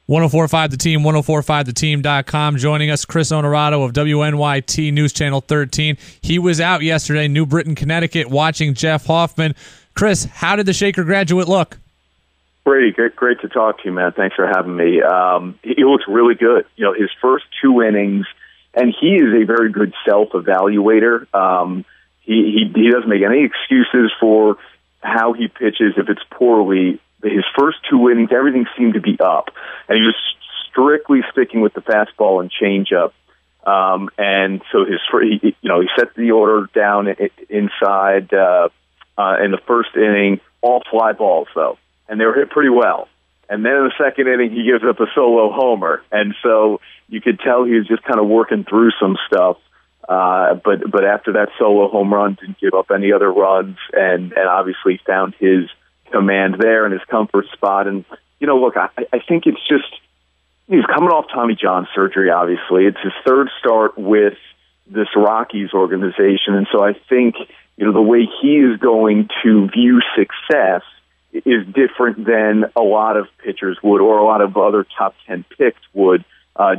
1045 The Team, 1045theteam.com. Joining us, Chris Onorato of WNYT News Channel 13. He was out yesterday, New Britain, Connecticut, watching Jeff Hoffman. Chris, how did the Shaker graduate look? Brady, great to talk to you, man. Thanks for having me. He looks really good. You know, his first two innings, and he is a very good self-evaluator. He doesn't make any excuses for how he pitches if it's poorly. His first two innings, everything seemed to be up, and he was strictly sticking with the fastball and changeup. And so he set the order down inside in the first inning, all fly balls though, and they were hit pretty well. And then in the second inning, he gives up a solo homer, and so you could tell he was just kind of working through some stuff. But after that solo home run, didn't give up any other runs, and obviously found his command there and his comfort spot. And, you know, look, I think it's just, he's coming off Tommy John surgery, obviously. It's his third start with this Rockies organization. And so I think, you know, the way he is going to view success is different than a lot of pitchers would, or a lot of other top 10 picks would,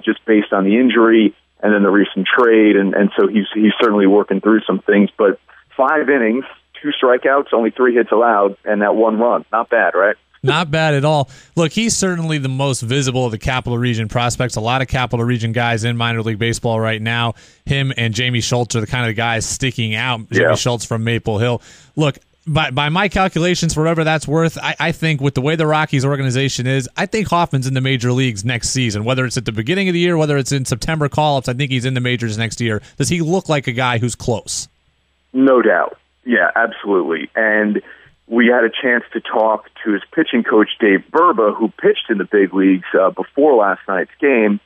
just based on the injury and then the recent trade. And so he's certainly working through some things. But 5 innings, 2 strikeouts, only 3 hits allowed, and that 1 run. Not bad, right? Not bad at all. Look, he's certainly the most visible of the Capital Region prospects. A lot of Capital Region guys in minor league baseball right now. Him and Jamie Schultz are the kind of guys sticking out. Yeah. Jamie Schultz from Maple Hill. Look, by my calculations, for whatever that's worth, I think with the way the Rockies organization is, I think Hoffman's in the major leagues next season. Whether it's at the beginning of the year, whether it's in September call-ups, I think he's in the majors next year. Does he look like a guy who's close? No doubt. Yeah, absolutely. And we had a chance to talk to his pitching coach, Dave Burba, who pitched in the big leagues before last night's game.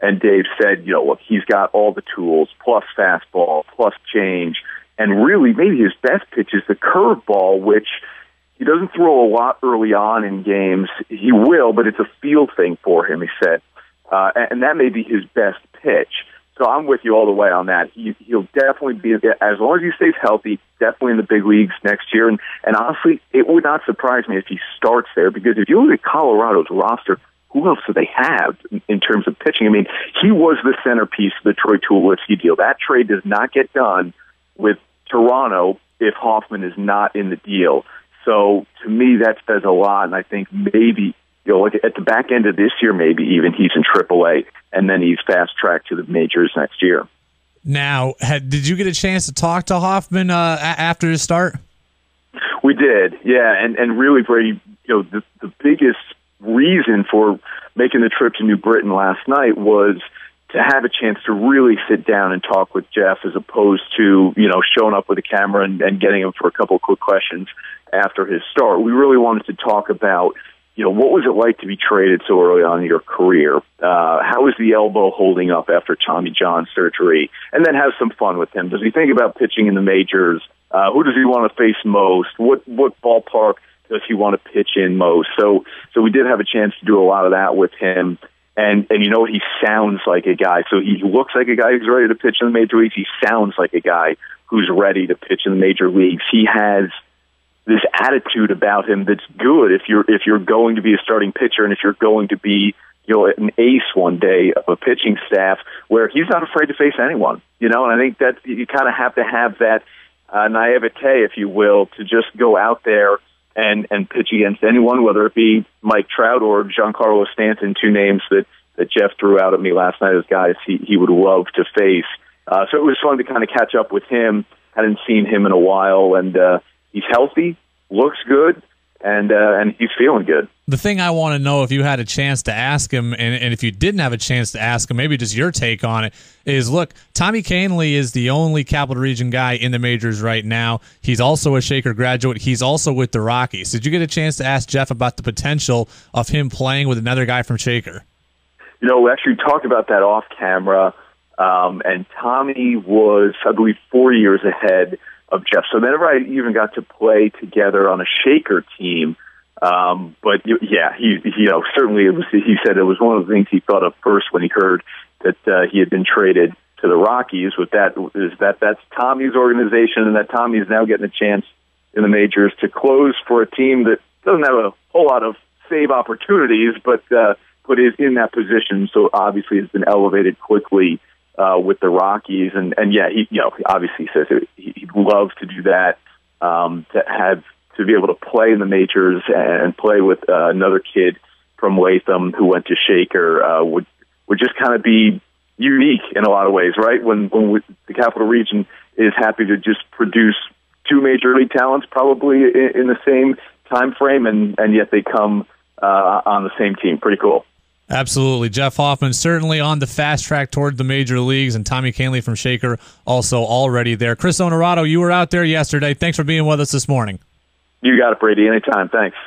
And Dave said, you know, look, he's got all the tools, plus fastball, plus change. And really, maybe his best pitch is the curveball, which he doesn't throw a lot early on in games. He will, but it's a field thing for him, he said. And that may be his best pitch. So I'm with you all the way on that. He'll definitely be, as long as he stays healthy, definitely in the big leagues next year. And honestly, it would not surprise me if he starts there, because if you look at Colorado's roster, who else do they have in terms of pitching? I mean, he was the centerpiece of the Troy Tulowitzki deal. That trade does not get done with Toronto if Hoffman is not in the deal. So to me, that says a lot, and I think maybe, you know, like at the back end of this year, maybe even he's in AAA, and then he's fast-tracked to the majors next year. Now, did you get a chance to talk to Hoffman after his start? We did, yeah, and really, Brady, you know, the biggest reason for making the trip to New Britain last night was to have a chance to really sit down and talk with Jeff, as opposed to, you know, showing up with a camera and getting him for a couple of quick questions after his start. We really wanted to talk about, you know, what was it like to be traded so early on in your career? How is the elbow holding up after Tommy John surgery? And then have some fun with him. Does he think about pitching in the majors? Who does he want to face most? What ballpark does he want to pitch in most? So we did have a chance to do a lot of that with him. And you know, he sounds like a guy. So he looks like a guy who's ready to pitch in the major leagues. He sounds like a guy who's ready to pitch in the major leagues. He has this attitude about him that's good if you're going to be a starting pitcher, and if you're going to be, you know, an ace one day of a pitching staff, where he's not afraid to face anyone. You know, and I think that you kind of have to have that naivete, if you will, to just go out there and pitch against anyone, whether it be Mike Trout or Giancarlo Stanton, 2 names that Jeff threw out at me last night as guys he would love to face. So it was fun to kind of catch up with him. Hadn't seen him in a while, and he's healthy, looks good, and he's feeling good. The thing I want to know, if you had a chance to ask him, and if you didn't have a chance to ask him, maybe just your take on it, is, look, Tommy Kahnle is the only Capital Region guy in the majors right now. He's also a Shaker graduate. He's also with the Rockies. Did you get a chance to ask Jeff about the potential of him playing with another guy from Shaker? You know, we actually talked about that off camera, and Tommy was, I believe, 4 years ahead of Jeff. So never I even got to play together on a Shaker team. But yeah, he you know, certainly he said it was one of the things he thought of first when he heard that he had been traded to the Rockies. With that's Tommy's organization, and that Tommy is now getting a chance in the majors to close for a team that doesn't have a whole lot of save opportunities, but but is in that position. So obviously has been elevated quickly with the Rockies, and yeah, he obviously says he'd love to do that, to be able to play in the majors and play with another kid from Latham who went to Shaker would just kind of be unique in a lot of ways, right? When the Capital Region is happy to just produce two major league talents probably in the same time frame, and yet they come on the same team. Pretty cool. Absolutely. Jeff Hoffman certainly on the fast track toward the major leagues, and Tommy Canley from Shaker also already there. Chris Onorato, you were out there yesterday. Thanks for being with us this morning. You got it, Brady. Anytime. Thanks.